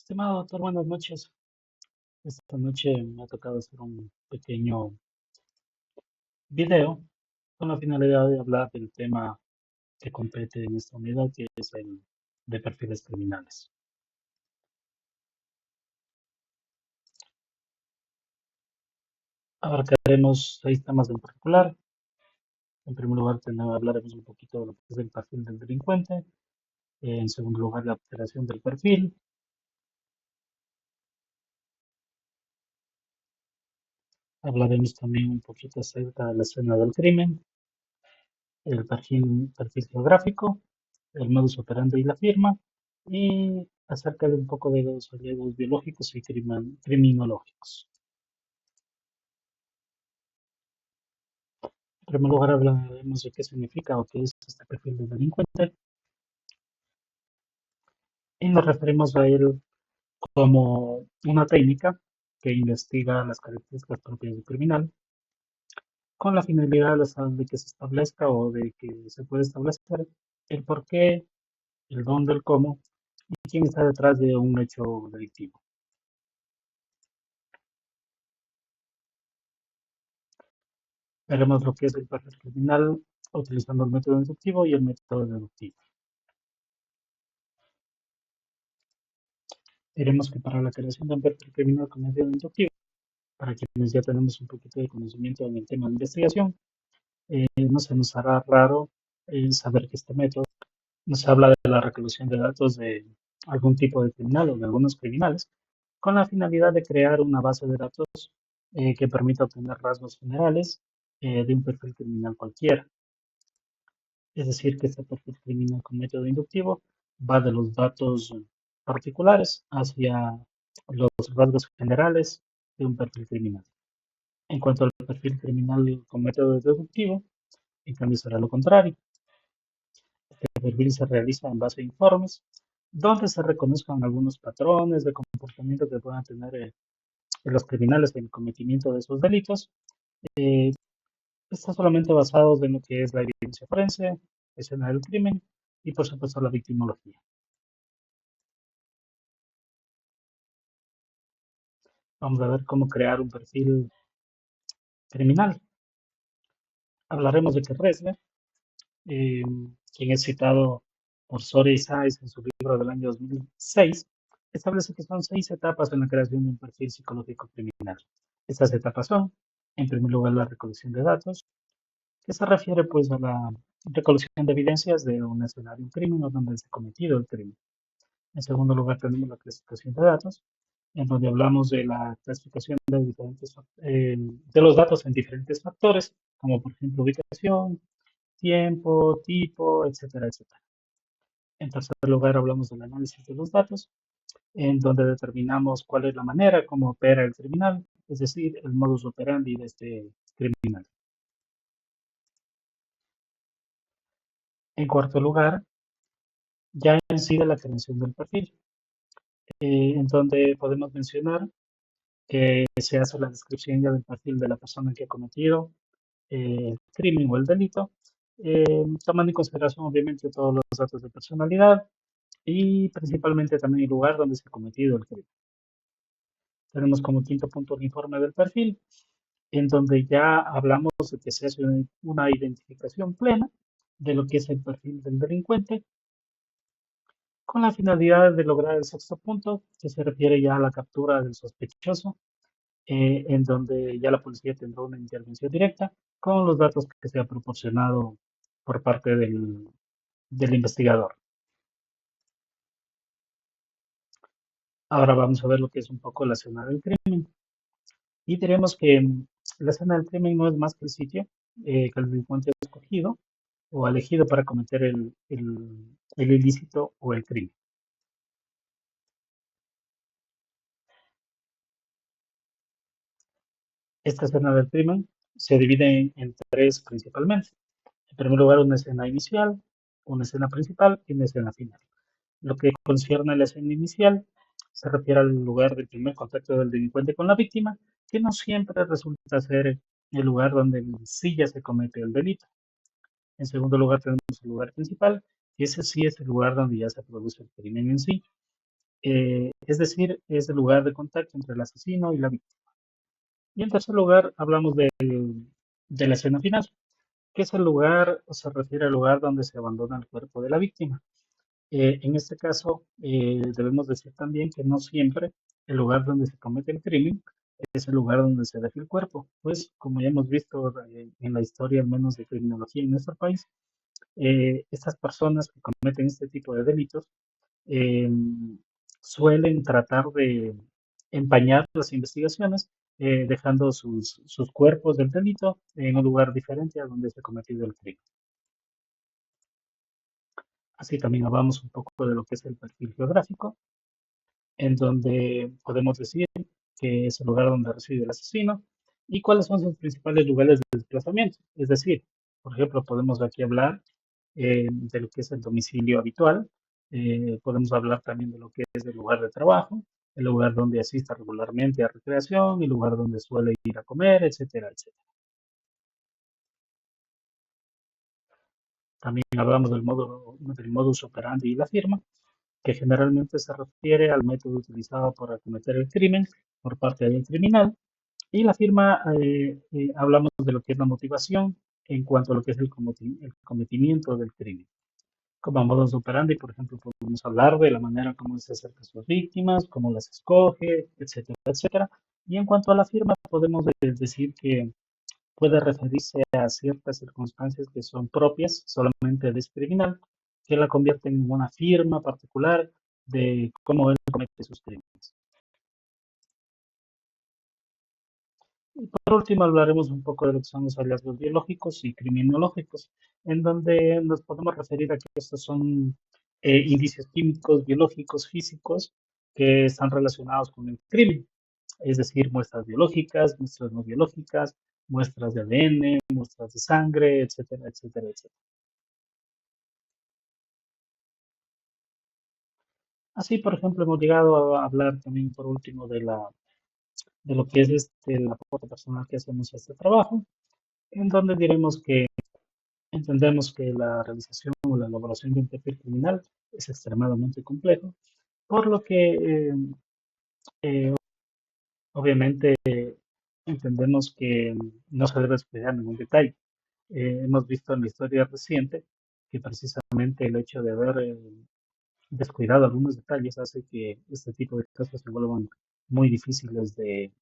Estimado doctor, buenas noches. Esta noche me ha tocado hacer un pequeño video con la finalidad de hablar del tema que compete en esta unidad, que es el de perfiles criminales. Abarcaremos 6 temas en particular. En primer lugar, hablaremos un poquito de lo que es el perfil del delincuente. En segundo lugar, la alteración del perfil. Hablaremos también un poquito acerca de la escena del crimen, el perfil geográfico, el modus operandi y la firma, y acerca de un poco de los hallazgos biológicos y criminológicos. En primer lugar, hablaremos de qué significa o qué es este perfil del delincuente, y nos referimos a él como una técnica que investiga las características propias del criminal, con la finalidad de que se establezca o de que se pueda establecer el por qué, el dónde, el cómo y quién está detrás de un hecho delictivo. Veremos lo que es el perfil criminal utilizando el método inductivo y el método deductivo. Diremos que para la creación de un perfil criminal con método inductivo, para quienes ya tenemos un poquito de conocimiento en el tema de investigación, no se nos hará raro saber que este método nos habla de la recolección de datos de algún tipo de criminal o de algunos criminales, con la finalidad de crear una base de datos que permita obtener rasgos generales de un perfil criminal cualquiera. Es decir, que este perfil criminal con método inductivo va de los datos particulares hacia los rasgos generales de un perfil criminal. En cuanto al perfil criminal con método deductivo, en cambio será lo contrario. Este perfil se realiza en base a informes donde se reconozcan algunos patrones de comportamiento que puedan tener los criminales en el cometimiento de esos delitos. Eh, Está solamente basado en lo que es la evidencia forense, escena del crimen y por supuesto la victimología. Vamos a ver cómo crear un perfil criminal. Hablaremos de que Ressler, eh, quien es citado por Soria y Sáez en su libro del año 2006, establece que son 6 etapas en la creación de un perfil psicológico criminal. Estas etapas son, en primer lugar, la recolección de datos, que se refiere pues a la recolección de evidencias de un escenario de un crimen o donde se ha cometido el crimen. En segundo lugar, tenemos la clasificación de datos, en donde hablamos de la clasificación de los datos en diferentes factores, como por ejemplo ubicación, tiempo, tipo, etcétera, etcétera. En tercer lugar, hablamos del análisis de los datos, en donde determinamos cuál es la manera como opera el criminal, es decir, el modus operandi de este criminal. En cuarto lugar, ya incide la creación del perfil, en donde podemos mencionar que se hace la descripción ya del perfil de la persona que ha cometido el crimen o el delito, tomando en consideración obviamente todos los datos de personalidad y principalmente también el lugar donde se ha cometido el crimen. Tenemos como quinto punto el informe del perfil, en donde ya hablamos de que se hace una identificación plena de lo que es el perfil del delincuente, con la finalidad de lograr el sexto punto, que se refiere ya a la captura del sospechoso, en donde ya la policía tendrá una intervención directa con los datos que se ha proporcionado por parte del investigador. Ahora vamos a ver lo que es un poco la escena del crimen. Y diremos que la escena del crimen no es más que el sitio que el delincuente ha escogido o ha elegido para cometer el ilícito o el crimen. Esta escena del crimen se divide en tres principalmente. En primer lugar, una escena inicial, una escena principal y una escena final. Lo que concierne a la escena inicial se refiere al lugar del primer contacto del delincuente con la víctima, que no siempre resulta ser el lugar donde en sí ya se comete el delito. En segundo lugar tenemos el lugar principal, y ese sí es el lugar donde ya se produce el crimen en sí. Es decir, es el lugar de contacto entre el asesino y la víctima. Y en tercer lugar, hablamos de la escena final, que es el lugar, o se refiere al lugar donde se abandona el cuerpo de la víctima. En este caso, debemos decir también que no siempre el lugar donde se comete el crimen es el lugar donde se deja el cuerpo, pues como ya hemos visto en la historia, al menos de criminología en nuestro país, estas personas que cometen este tipo de delitos eh, suelen tratar de empañar las investigaciones, dejando sus cuerpos del delito en un lugar diferente a donde se ha cometido el crimen. Así también hablamos un poco de lo que es el perfil geográfico, en donde podemos decir que es el lugar donde reside el asesino y cuáles son sus principales lugares de desplazamiento. Es decir, por ejemplo, podemos aquí hablar de lo que es el domicilio habitual, podemos hablar también de lo que es el lugar de trabajo, el lugar donde asista regularmente a recreación, el lugar donde suele ir a comer, etcétera, etcétera. También hablamos del modus operandi y la firma, que generalmente se refiere al método utilizado para cometer el crimen por parte del criminal. Y la firma, hablamos de lo que es la motivación en cuanto a lo que es el cometimiento del crimen. Como modus operandi, por ejemplo, podemos hablar de la manera como se acerca a sus víctimas, cómo las escoge, etcétera, etcétera. Y en cuanto a la firma, podemos decir que puede referirse a ciertas circunstancias que son propias solamente de este criminal, que la convierten en una firma particular de cómo él comete sus crímenes. Y por último, hablaremos un poco de lo que son los hallazgos biológicos y criminológicos, en donde nos podemos referir a que estos son indicios químicos, biológicos, físicos que están relacionados con el crimen, es decir, muestras biológicas, muestras no biológicas, muestras de ADN, muestras de sangre, etcétera, etcétera, etcétera. Así, por ejemplo, hemos llegado a hablar también, por último, de lo que es el aporte personal que hacemos a este trabajo, en donde diremos que entendemos que la realización o la elaboración de un perfil criminal es extremadamente complejo, por lo que eh, obviamente entendemos que no se debe descuidar ningún detalle. Hemos visto en la historia reciente que precisamente el hecho de haber descuidado algunos detalles hace que este tipo de casos se vuelvan muy difíciles de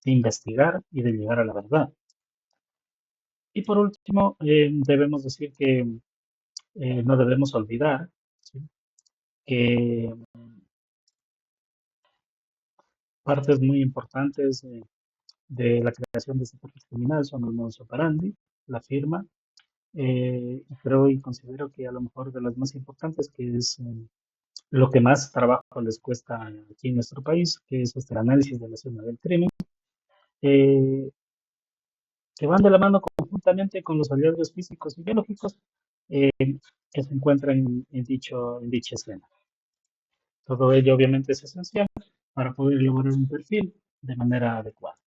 investigar y de llegar a la verdad. Y por último, debemos decir que no debemos olvidar, ¿sí?, que partes muy importantes de la creación de este perfil criminal son los modus operandi, la firma, y creo y considero que a lo mejor de las más importantes, que es lo que más trabajo les cuesta aquí en nuestro país, que es el análisis de la escena del crimen, eh, que van de la mano conjuntamente con los hallazgos físicos y biológicos que se encuentran en dicha escena. Todo ello obviamente es esencial para poder elaborar un perfil de manera adecuada.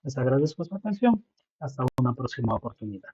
Les agradezco su atención. Hasta una próxima oportunidad.